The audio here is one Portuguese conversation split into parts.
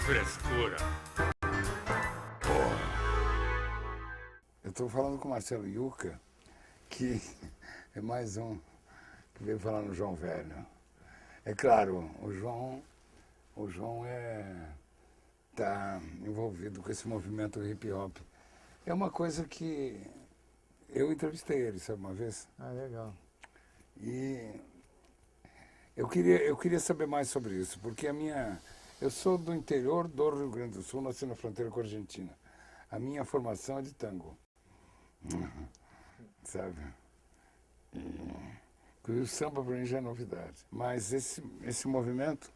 frescura. Eu estou falando com o Marcelo Yuca, que é mais um que veio falar no João Velho. É claro, o João está envolvido com esse movimento hip hop. É uma coisa que eu entrevistei ele, sabe, uma vez. Ah, legal. E eu queria saber mais sobre isso, porque eu sou do interior do Rio Grande do Sul, nasci na fronteira com a Argentina. A minha formação é de tango. Sabe? E o samba para mim já é novidade. Mas esse movimento,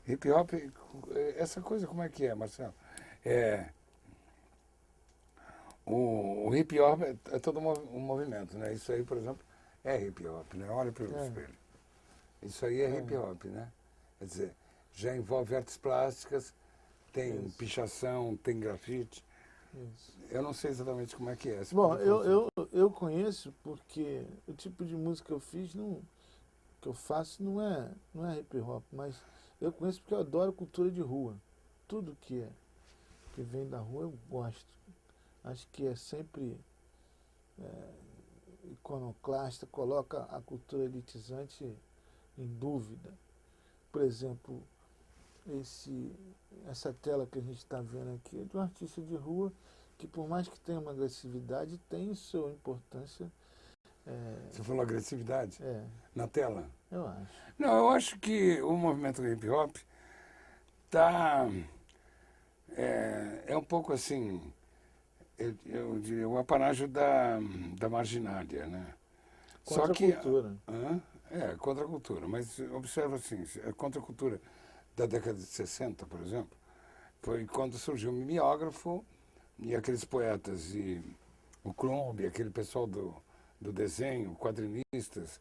hip hop, essa coisa como é que é, Marcelo? O hip hop é todo um movimento, né? Isso aí, por exemplo, é hip hop, né? Olha pelo espelho. Isso aí é hip hop, né? Quer dizer, já envolve artes plásticas, tem pichação, tem grafite. Isso. Eu não sei exatamente como é que é. Bom, eu conheço porque o tipo de música que eu fiz, que eu faço não é hip hop, mas eu conheço porque eu adoro cultura de rua. Tudo que vem da rua eu gosto. Acho que é sempre iconoclasta, coloca a cultura elitizante em dúvida. Por exemplo, essa tela que a gente está vendo aqui é de um artista de rua que, por mais que tenha uma agressividade, tem sua importância. Você falou agressividade? Na tela? Eu acho. Não, eu acho que o movimento hip hop é um pouco assim, eu diria, o apanágio da marginália, né? Contra a cultura. Contra a cultura. Mas observa assim, a contra a cultura da década de 60, por exemplo, foi quando surgiu o mimeógrafo e aqueles poetas e o Clube, aquele pessoal do desenho, quadrinistas,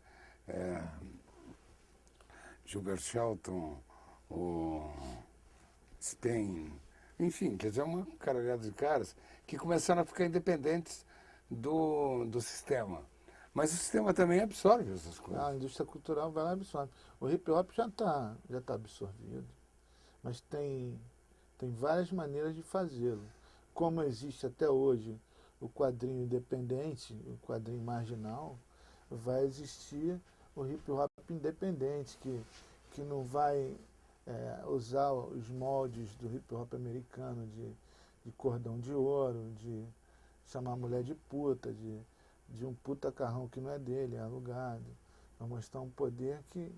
Gilbert Shelton, o Stein, enfim, quer dizer, uma caralhada de caras que começaram a ficar independentes do sistema. Mas o sistema também absorve essas coisas. A indústria cultural vai lá e absorve. O hip hop já tá absorvido, mas tem várias maneiras de fazê-lo. Como existe até hoje o quadrinho independente, o quadrinho marginal, vai existir o hip hop independente, que não vai usar os moldes do hip hop americano de cordão de ouro, de chamar a mulher de puta, de um puta carrão que não é dele, é alugado. Vai mostrar um poder que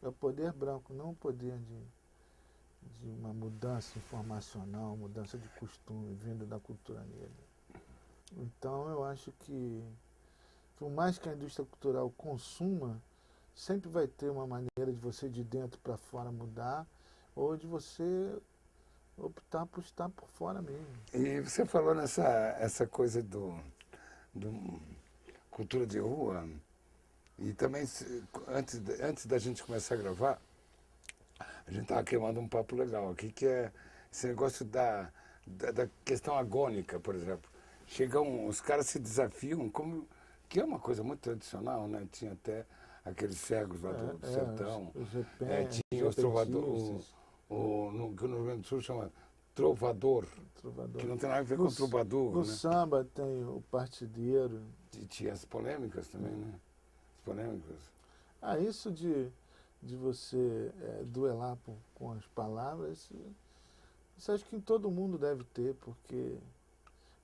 é o poder branco, não o poder de uma mudança informacional, mudança de costume vindo da cultura negra. Então eu acho que, por mais que a indústria cultural consuma, sempre vai ter uma maneira de você de dentro para fora mudar, ou de você optar por estar por fora mesmo. E você falou essa coisa do cultura de rua, e também, antes da gente começar a gravar, a gente estava queimando um papo legal aqui, que é esse negócio da questão agônica, por exemplo. Os caras se desafiam, que é uma coisa muito tradicional, né? Tinha até aqueles cegos lá do sertão, tinha os trovadores, que no Rio Grande do Sul chama trovador, que não tem nada a ver com troubadour. No né? samba tem o partideiro. E tinha as polêmicas também, né? As polêmicas. Isso de você duelar com as palavras, isso acho que todo mundo deve ter, porque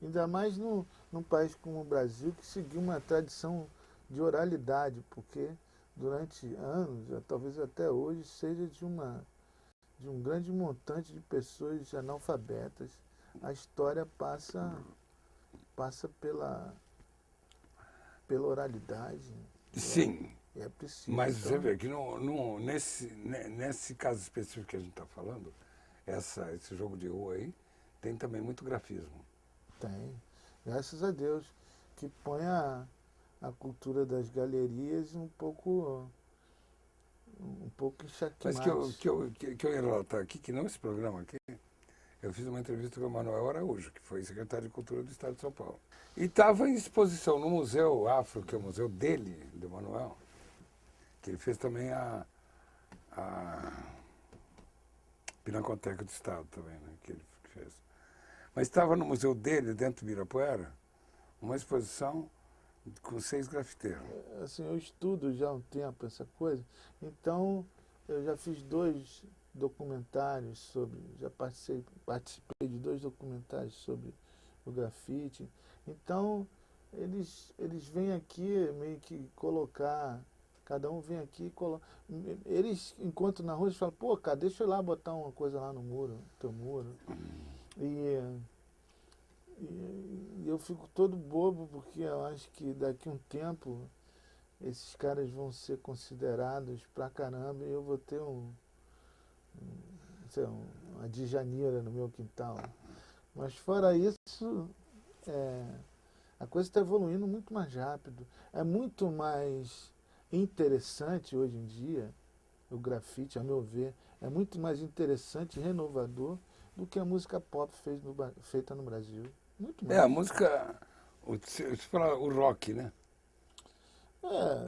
ainda mais num país como o Brasil, que seguiu uma tradição de oralidade, porque durante anos, talvez até hoje, seja de um grande montante de pessoas analfabetas, a história passa pela oralidade. Sim. É preciso. Mas você vê que nesse caso específico que a gente está falando, esse jogo de rua aí, tem também muito grafismo. Tem. Graças a Deus, que põe a cultura das galerias um pouco em xeque-mate. Mas que eu ia relatar aqui, que não esse programa aqui, eu fiz uma entrevista com o Manuel Araújo, que foi secretário de Cultura do Estado de São Paulo. E estava em exposição no Museu Afro, que é o museu dele, do Manuel, que ele fez também a Pinacoteca do Estado também, né, que ele fez. Mas estava no museu dele, dentro do Ibirapuera, uma exposição com 6 grafiteiros. Assim, eu estudo já há um tempo essa coisa, então eu já fiz 2 documentários sobre, já participei de 2 documentários sobre o grafite. Então, eles vêm aqui meio que colocar, cada um vem aqui e coloca. Eles encontram na rua e falam, pô, cara, deixa eu ir lá botar uma coisa lá no muro, no teu muro. E eu fico todo bobo porque eu acho que daqui a um tempo esses caras vão ser considerados pra caramba e eu vou ter sei lá, uma Djaneira no meu quintal. Mas fora isso, a coisa está evoluindo muito mais rápido. É muito mais interessante hoje em dia, o grafite, a meu ver, é muito mais interessante e renovador do que a música pop feita no Brasil. Muito mais. A música, você fala o rock, né?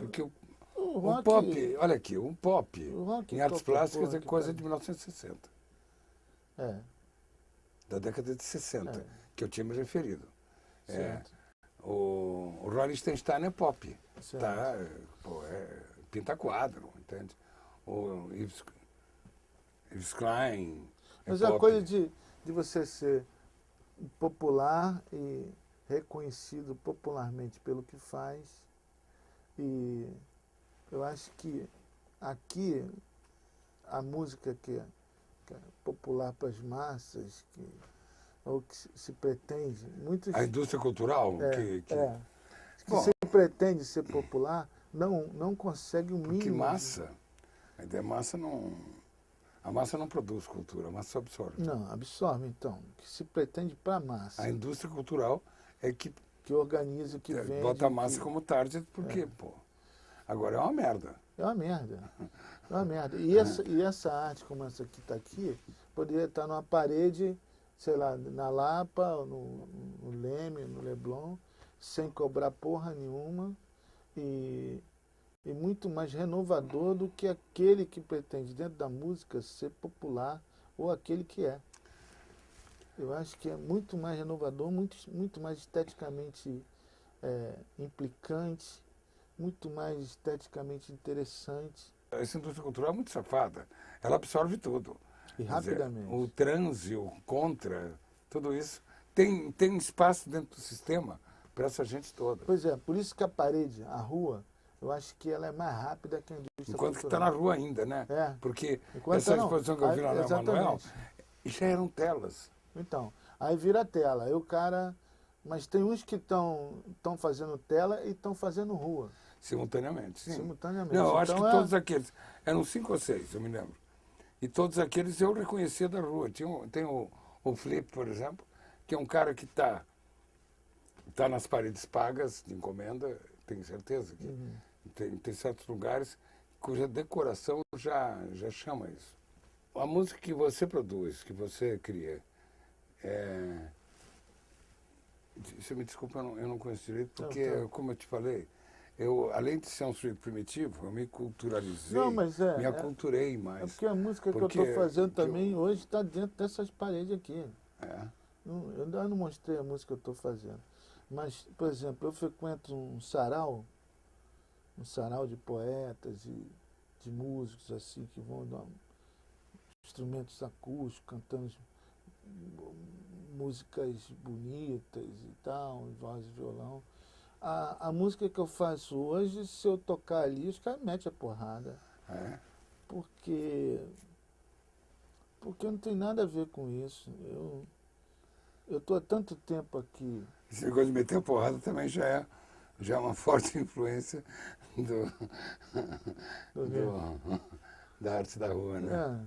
Porque o o rock, pop, olha aqui, o pop o rock em artes qualquer plásticas porra é que coisa faz. de 1960, da década de 60, que eu tinha me referido. Certo. O Rolling Stein é pop, Certo. tá? Pô, pinta quadro, entende? O Yves Klein Mas pop. a coisa de você ser popular e reconhecido popularmente pelo que faz, e eu acho que aqui a música que é popular para as massas, ou que se pretende, muitos A indústria cultural, que bom, se pretende ser popular, não consegue o porque mínimo. massa, a massa não produz cultura, a massa absorve. Não, absorve então, que se pretende para a massa. A indústria cultural é que organiza, que vende. bota a massa como target, porque, pô, agora é uma merda. É uma merda. É uma merda. E essa arte, como essa que está aqui, poderia estar numa parede, sei lá, na Lapa, no Leme, no Leblon, sem cobrar porra nenhuma e muito mais renovador do que aquele que pretende, dentro da música, ser popular ou aquele que é. Eu acho que é muito mais renovador, muito mais esteticamente implicante, muito mais esteticamente interessante. Essa indústria cultural é muito safada. Ela absorve tudo. E Quer dizer, rapidamente. o transe, o contra, tudo isso. Tem espaço dentro do sistema para essa gente toda. Pois é, por isso que a parede, a rua, eu acho que ela é mais rápida que a indústria Enquanto que está cultural. na rua ainda, né? Porque essa exposição que eu vi lá no Emanuel, exatamente. já eram telas. Então, aí vira tela. Aí o cara... Mas tem uns que estão fazendo tela e estão fazendo rua. Simultaneamente, sim. Simultaneamente. Não, eu acho Então que todos aqueles, eram 5 ou 6, eu me lembro. E todos aqueles eu reconhecia da rua. Tem o Flip, por exemplo, que é um cara que está nas paredes pagas de encomenda, tenho certeza que tem certos lugares cuja decoração já chama isso. A música que você produz, que você cria, você me desculpa, eu não conheço direito, porque, como eu te falei, eu, além de ser um sujeito primitivo, eu me culturalizei, me aculturei mais. É porque a música que eu estou fazendo também hoje está dentro dessas paredes aqui. Eu ainda não mostrei a música que eu estou fazendo. Mas, por exemplo, eu frequento um sarau de poetas e de músicos assim, que vão dar instrumentos acústicos, cantando músicas bonitas e tal, voz e violão. A música que eu faço hoje, se eu tocar ali, os caras metem a porrada. Porque não tem nada a ver com isso. Eu estou há tanto tempo aqui. Esse negócio de meter a porrada também já é uma forte influência da arte da rua, né?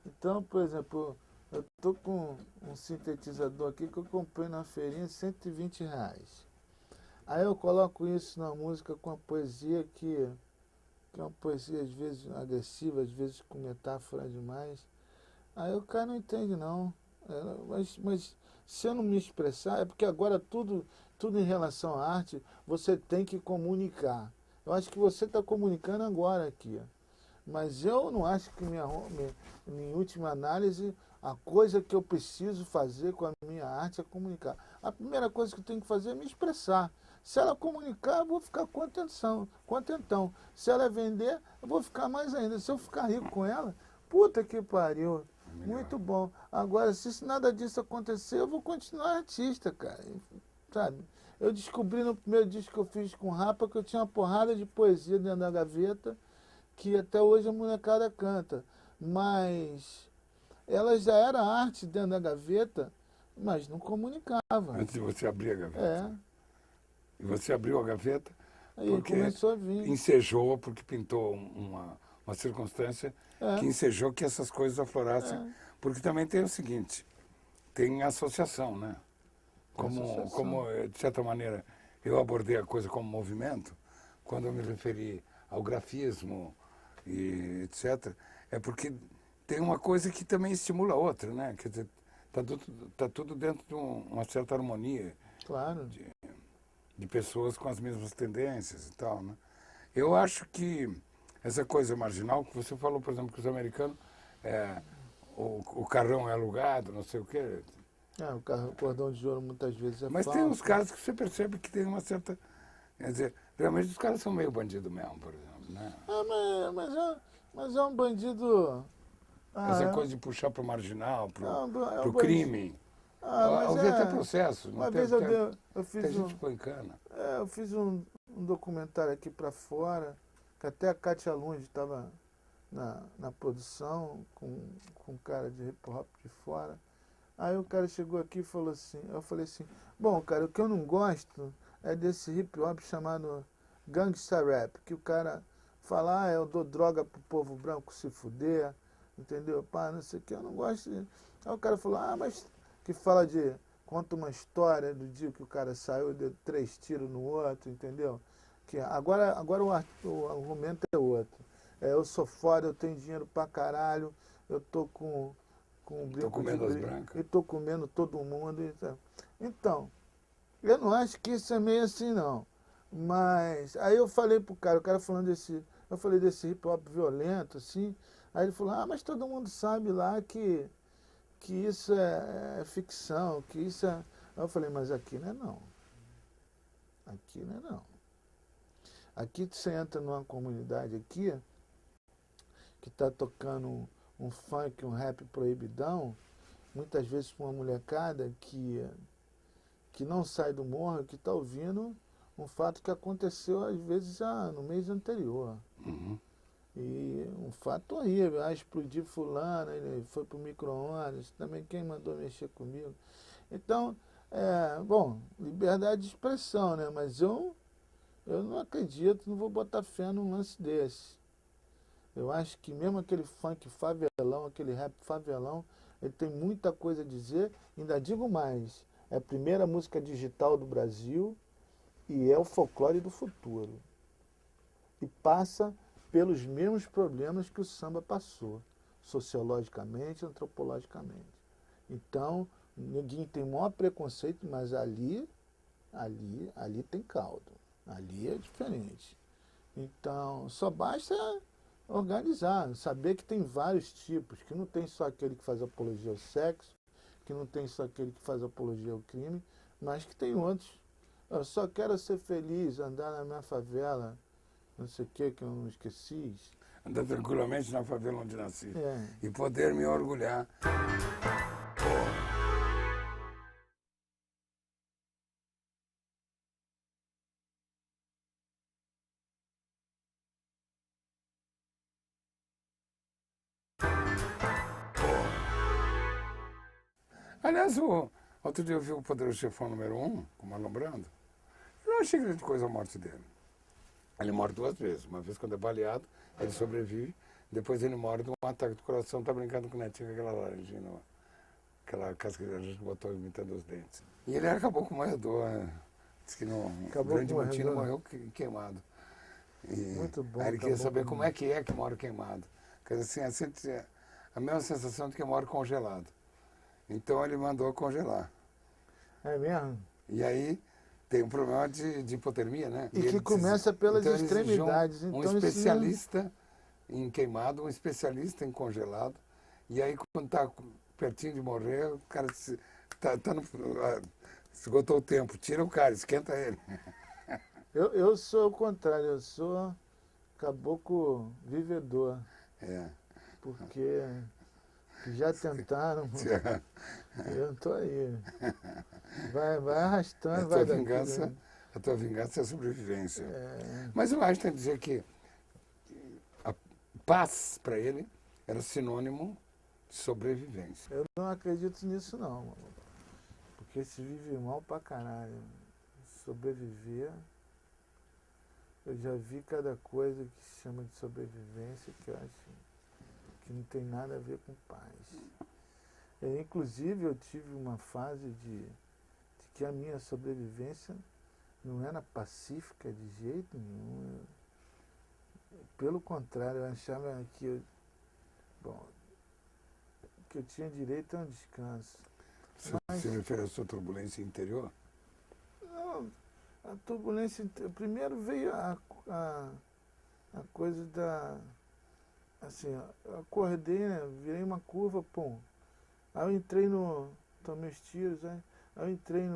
Então, por exemplo, eu estou com um sintetizador aqui que eu comprei na feirinha, R$120. Aí eu coloco isso na música com uma poesia que é uma poesia às vezes agressiva, às vezes com metáfora demais. Aí o cara não entende não. Mas se eu não me expressar, é porque agora tudo em relação à arte, você tem que comunicar. Eu acho que você está comunicando agora aqui. Mas eu não acho que, em última análise, A coisa que eu preciso fazer com a minha arte é comunicar. A primeira coisa que eu tenho que fazer é me expressar. Se ela comunicar, eu vou ficar contentão. Se ela vender, eu vou ficar mais ainda. Se eu ficar rico com ela, puta que pariu. Muito bom. Agora, se nada disso acontecer, eu vou continuar artista, cara. Sabe? Eu descobri no primeiro disco que eu fiz com o Rapa que eu tinha uma porrada de poesia dentro da gaveta que até hoje a molecada canta. Mas ela já era arte dentro da gaveta, mas não comunicava. Antes de você abrir a gaveta. É. E você abriu a gaveta Aí porque começou a vir. ensejou, porque pintou uma circunstância que ensejou que essas coisas aflorassem. Porque também tem o seguinte, tem associação, né? Como, de certa maneira, eu abordei a coisa como movimento, quando eu me referi ao grafismo e etc., é porque tem uma coisa que também estimula a outra, né? Quer dizer, tá tudo dentro de uma certa harmonia. Claro. De pessoas com as mesmas tendências e tal, né? Eu acho que essa coisa marginal, que você falou, por exemplo, que os americanos, o carrão é alugado, não sei o quê. O cordão de ouro muitas vezes é Mas falso. tem uns casos que você percebe que tem uma certa... Quer dizer, realmente os caras são meio bandido mesmo, por exemplo, né? Mas é um bandido... Essa coisa de puxar para o marginal, para o um crime. Houve até processo. Uma vez eu fiz tem gente pancana. eu fiz um documentário aqui para fora, que até a Katia Lunde estava na produção, com um cara de hip hop de fora. Aí o cara chegou aqui e falou assim, eu falei assim, bom, cara, o que eu não gosto é desse hip hop chamado gangsta rap, que o cara fala, eu dou droga pro povo branco se fuder, entendeu? Pá, não sei o que, eu não gosto. Aí o cara falou, mas que fala conta uma história do dia que o cara saiu e deu 3 tiros no outro, entendeu? Que agora o argumento é outro. Eu sou foda, eu tenho dinheiro pra caralho, eu tô com Tô comendo as brancas. e tô comendo todo mundo. Então, eu não acho que isso é meio assim, não. Mas aí eu falei pro cara, o cara falando eu falei desse hip hop violento, assim, aí ele falou, mas todo mundo sabe lá que isso é ficção, que isso é... Aí eu falei, mas aqui não é não. Aqui não é não. Aqui você entra numa comunidade aqui, que está tocando um funk, um rap proibidão, muitas vezes com uma molecada que não sai do morro, que está ouvindo um fato que aconteceu às vezes no mês anterior. Uhum. E um fato horrível, explodiu fulano, ele foi pro micro-ondas, também quem mandou mexer comigo. Então, bom, liberdade de expressão, né? Mas eu não acredito, não vou botar fé num lance desse. Eu acho que mesmo aquele funk favelão, aquele rap favelão, ele tem muita coisa a dizer. Ainda digo mais, é a primeira música digital do Brasil e é o folclore do futuro. E passa pelos mesmos problemas que o samba passou, sociologicamente, antropologicamente. Então, ninguém tem o maior preconceito, mas ali tem caldo. Ali é diferente. Então, só basta organizar, saber que tem vários tipos, que não tem só aquele que faz apologia ao sexo, que não tem só aquele que faz apologia ao crime, mas que tem outros. Eu só quero ser feliz, andar na minha favela, não sei o que eu não esqueci. Andar tranquilamente na favela onde nasci. É. E poder me orgulhar. Aliás, outro dia eu vi o Poderoso Chefão número 1, com o Marlon Brando. Eu não achei grande coisa a morte dele. Ele morre 2 vezes. Uma vez quando é baleado, ele sobrevive. Depois ele morre de um ataque do coração. Tá brincando com o netinho, aquela laranjinha, aquela casca que a gente botou imitando os dentes. E ele acabou com o morredor. Né? Diz que no Grande Montina morreu queimado. E muito bom. Aí ele queria saber como é que mora queimado. Quer dizer, assim, a mesma sensação de que mora congelado. Então ele mandou congelar. É mesmo? E aí tem um problema de hipotermia, né? E que começa pelas então extremidades. Um especialista em queimado, um especialista em congelado. E aí quando está pertinho de morrer, o cara esgotou o tempo, tira o cara, esquenta ele. Eu sou o contrário, eu sou caboclo vivedor, É. porque que já tentaram, eu não tô aí. Vai A arrastando, tua vai daqui. vingança, a tua vingança é a sobrevivência. É, Mas o Einstein dizia que a paz para ele era sinônimo de sobrevivência. eu não acredito nisso não, mano. Porque se vive mal pra caralho. Sobreviver, eu já vi cada coisa que se chama de sobrevivência que eu acho que não tem nada a ver com paz. Inclusive eu tive uma fase de que a minha sobrevivência não era pacífica de jeito nenhum. Pelo contrário, eu achava bom, que eu tinha direito a um descanso. Você se refere à sua turbulência interior? Não, a turbulência. Primeiro veio a coisa da. Assim, eu acordei, né? Virei uma curva, pum. Aí eu entrei no. Tomei os tiros, né? Aí eu entrei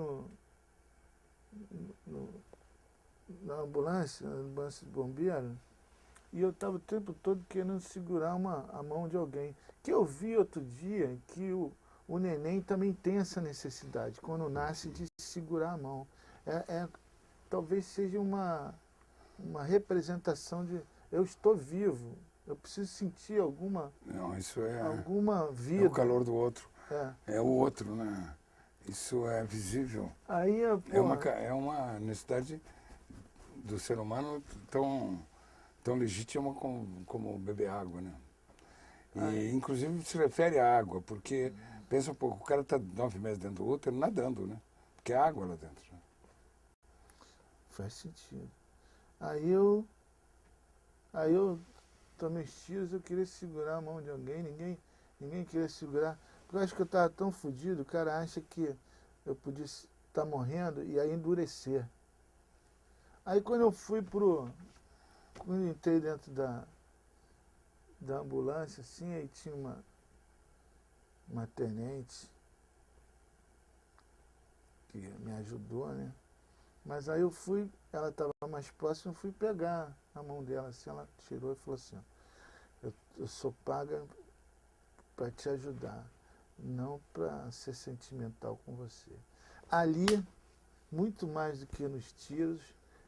na ambulância de bombeiro, e eu estava o tempo todo querendo segurar a mão de alguém. Que eu vi outro dia que o neném também tem essa necessidade, quando nasce, de segurar a mão. Talvez seja uma representação de eu estou vivo, eu preciso sentir alguma Não, isso vida. é o calor do outro. É. É o outro, né? Isso é visível. Aí, É uma necessidade do ser humano tão legítima como beber água, né? E, inclusive, se refere à água, porque, pensa um pouco, o cara está 9 meses dentro do útero nadando, né? Porque há água lá dentro. Né? Faz sentido. Aí eu tomei os tiros, eu queria segurar a mão de alguém, ninguém queria segurar. Porque eu acho que eu estava tão fodido, o cara acha que eu podia estar morrendo e aí endurecer. Aí quando eu quando eu entrei dentro da ambulância, assim, aí tinha uma tenente que me ajudou, né? Mas aí ela estava mais próxima, eu fui pegar a mão dela, assim, ela tirou e falou assim, ó, eu sou paga para te ajudar, não para ser sentimental com você. Ali, muito mais do que nos tiros,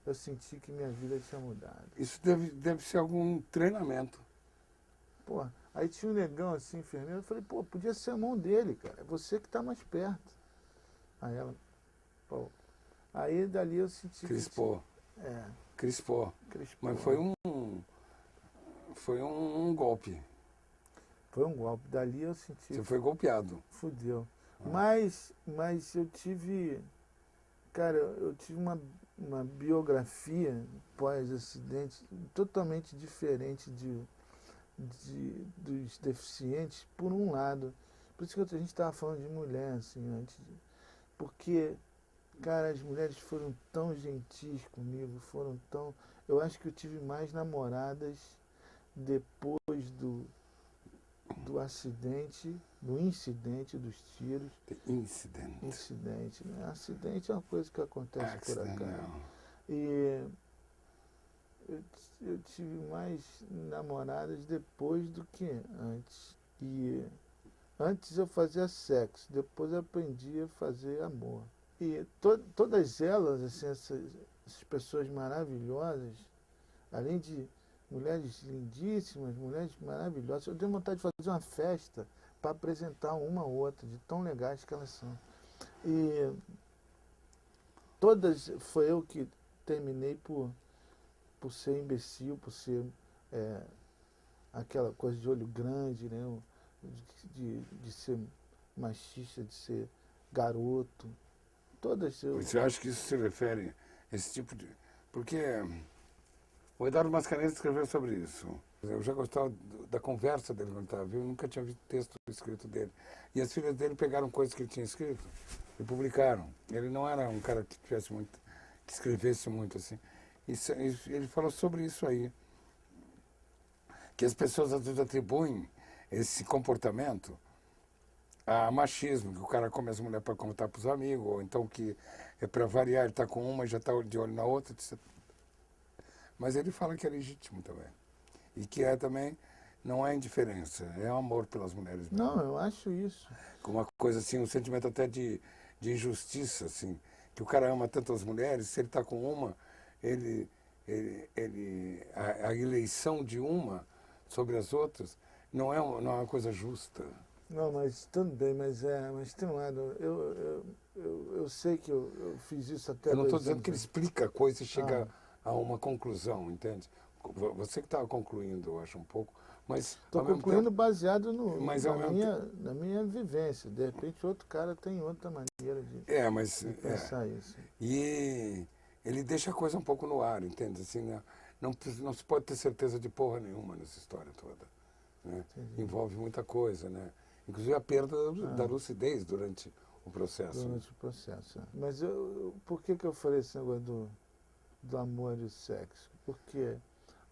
eu senti que minha vida tinha mudado. Isso deve ser algum treinamento. Pô, aí tinha um negão assim, enfermeiro, eu falei, pô, podia ser a mão dele, cara, é você que está mais perto. Aí ela, pô, aí dali eu senti Crispou. Crispou. Mas foi um golpe. Foi um golpe. Dali eu senti. Você foi golpeado. Fudeu. Mas eu tive. Cara, eu tive uma biografia pós-acidente totalmente diferente dos deficientes, por um lado. Por isso que a gente estava falando de mulher, assim, antes. Porque, cara, as mulheres foram tão gentis comigo, eu acho que eu tive mais namoradas depois do acidente, do incidente dos tiros. Incidente, né? Acidente é uma coisa que acontece por acaso. E eu tive mais namoradas depois do que antes. E antes eu fazia sexo, depois eu aprendi a fazer amor. E todas elas, assim, essas pessoas maravilhosas, além de mulheres lindíssimas, mulheres maravilhosas, eu tenho vontade de fazer uma festa para apresentar uma ou outra, de tão legais que elas são. E todas, foi eu que terminei por ser imbecil, por ser aquela coisa de olho grande, né? De ser machista, de ser garoto. Todas eu... Você acha que isso se refere a esse tipo de... Porque o Eduardo Mascarenhas escreveu sobre isso. Eu já gostava da conversa dele quando estava vivo, nunca tinha visto texto escrito dele. E as filhas dele pegaram coisas que ele tinha escrito e publicaram. Ele não era um cara que escrevesse muito assim. Ele falou sobre isso aí. Que as pessoas às vezes atribuem esse comportamento há machismo, que o cara come as mulheres para contar para os amigos, ou então que é para variar, ele está com uma e já está de olho na outra. Mas ele fala que é legítimo também. E que é também, não é indiferença, é amor pelas mulheres mesmo. Não, eu acho isso. Com uma coisa assim, um sentimento até de injustiça, assim, que o cara ama tanto as mulheres, se ele está com uma, a eleição de uma sobre as outras não é uma coisa justa. Não, mas tudo bem, mas tem um lado. Eu sei que eu fiz isso até Eu não estou 2 dizendo anos. que ele explica a coisa e chega a uma conclusão, entende? Você que estava concluindo, eu acho, um pouco, mas Estou ao mesmo concluindo tempo, baseado mas ao mesmo na minha vivência. De repente, outro cara tem outra maneira de pensar isso. E ele deixa a coisa um pouco no ar, entende? Assim, não se pode ter certeza de porra nenhuma nessa história toda. Né? Envolve muita coisa, né? Inclusive a perda da lucidez durante o processo. Durante o processo. Mas por que eu falei esse negócio do amor e do sexo? Porque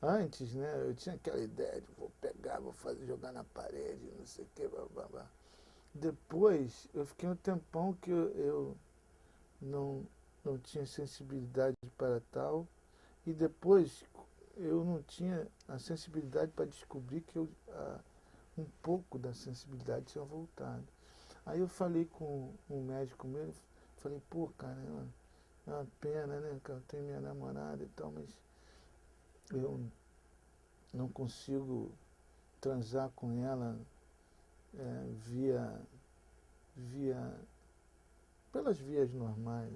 antes, né, eu tinha aquela ideia de vou pegar, vou fazer, jogar na parede, não sei o que, blá, blá, blá. Depois, eu fiquei um tempão que eu não tinha sensibilidade para tal, e depois eu não tinha a sensibilidade para descobrir que um pouco da sensibilidade tinha voltado. Aí eu falei com um médico meu, falei, pô, cara, é uma pena, né, cara, eu tenho minha namorada e tal, mas eu não consigo transar com ela pelas vias normais.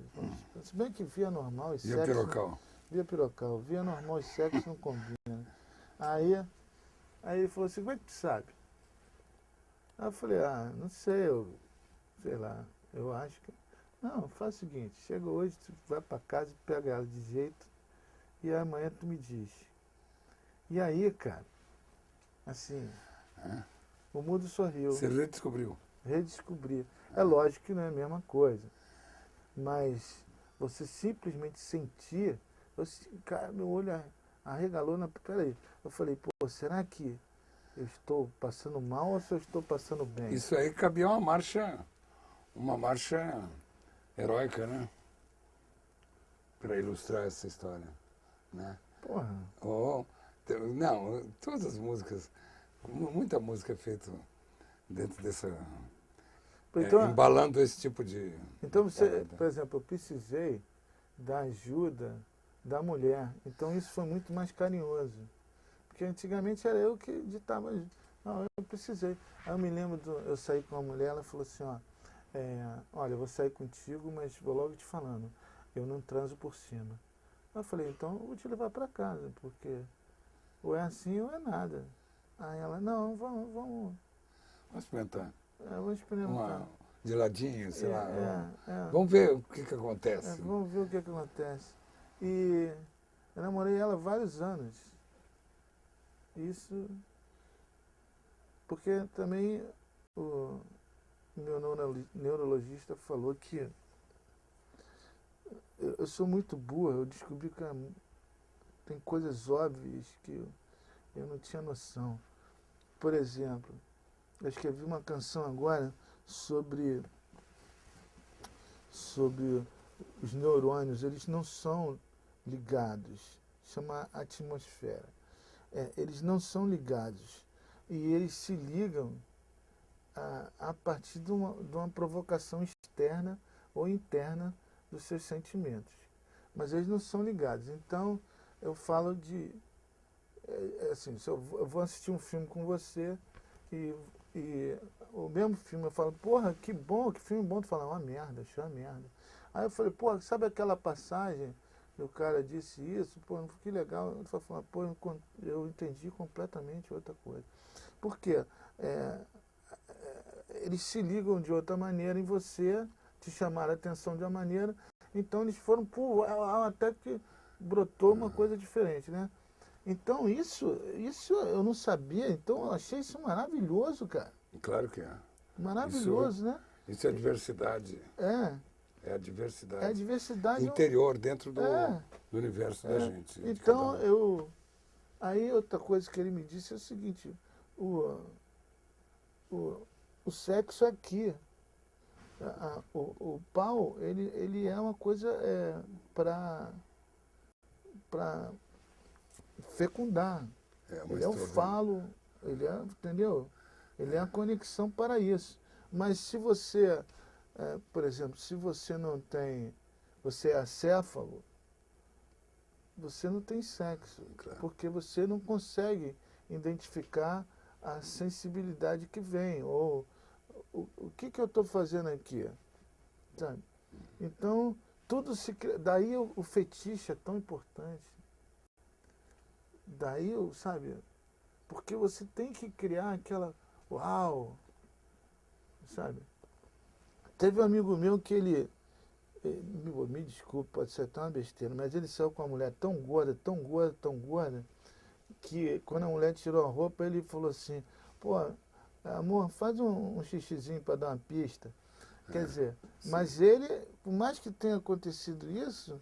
Se bem que via normal e E sexo... a pirocal? Via pirocal. Via normal e sexo não combina. Aí ele falou assim, como é que tu sabe? Aí eu falei, não sei, sei lá, eu acho que... Não, faz o seguinte, chega hoje, tu vai pra casa, pega ela de jeito, e amanhã tu me diz. E aí, cara, assim, o mundo sorriu. Você redescobriu. Redescobri. É lógico que não é a mesma coisa, mas você simplesmente sentir, cara, meu olho arregalou na... Peraí, eu falei, pô, será que eu estou passando mal ou se eu estou passando bem? Isso aí cabia uma marcha heróica, né? Para ilustrar essa história, né? Porra. Não, todas as músicas, muita música é feita dentro dessa... Então, embalando esse tipo de... Então, você, por exemplo, eu precisei da ajuda da mulher. Então, isso foi muito mais carinhoso. Porque antigamente era eu que ditava. Não, eu precisei. Aí eu me lembro, eu saí com uma mulher, ela falou assim, olha, eu vou sair contigo, mas vou logo te falando, eu não transo por cima. Eu falei, então eu vou te levar para casa, porque ou é assim ou é nada. Aí ela, não, vamos. Vamos experimentar. Vamos experimentar. De ladinho, sei lá. É. Vamos ver o que acontece. Vamos ver o que acontece. E eu namorei ela vários anos. Isso porque também o meu neurologista falou que eu sou muito burro, eu descobri que tem coisas óbvias que eu não tinha noção. Por exemplo, eu escrevi uma canção agora sobre os neurônios, eles não são ligados, chama atmosfera. Eles não são ligados e eles se ligam a partir de uma provocação externa ou interna dos seus sentimentos. Mas eles não são ligados. Então, eu falo de... assim, se eu vou assistir um filme com você e o mesmo filme eu falo, porra, que bom, que filme bom. Tu fala, uma merda, achei uma merda. Aí eu falei, porra, sabe aquela passagem que o cara disse isso? Pô, que legal. Eu falei, pô, eu entendi completamente outra coisa. Por quê? Eles se ligam de outra maneira em você, te chamaram a atenção de uma maneira, então eles foram, pô, até que brotou uma coisa diferente, né? Então isso eu não sabia, então eu achei isso maravilhoso, cara. Claro que é. Maravilhoso, né? Isso é diversidade. É a diversidade. É a diversidade interior dentro do universo da gente. Então aí outra coisa que ele me disse é o seguinte, o o sexo é aqui. O pau, ele é uma coisa para fecundar. É uma Ele é o história. falo, entendeu? Ele é a conexão para isso. Mas se você, por exemplo, se você não tem, você é acéfalo, você não tem sexo, Claro. porque você não consegue identificar a sensibilidade que vem, ou o que eu estou fazendo aqui, sabe? Então, tudo se cria, daí o fetiche é tão importante, daí, sabe, porque você tem que criar aquela, uau, sabe? Teve um amigo meu que me desculpe, pode ser até uma besteira, mas ele saiu com uma mulher tão gorda, tão gorda, tão gorda, que quando a mulher tirou a roupa, ele falou assim, pô, amor, faz um xixizinho para dar uma pista. Quer dizer, mas ele, por mais que tenha acontecido isso,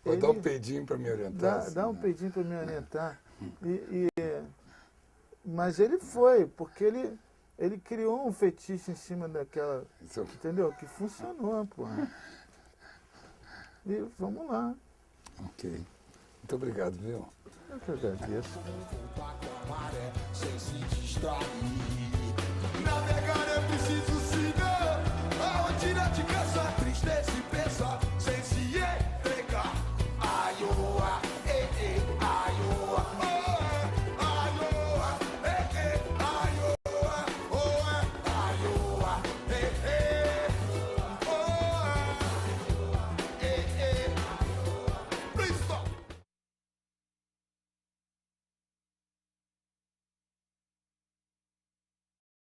Vou dar um peidinho para me orientar. dá um peidinho para me orientar. Mas ele foi, porque ele criou um fetiche em cima daquela, entendeu? Que funcionou, pô. E vamos lá. Ok. Muito obrigado, viu? Eu que agradeço. Voltar com a maré sem se distrair.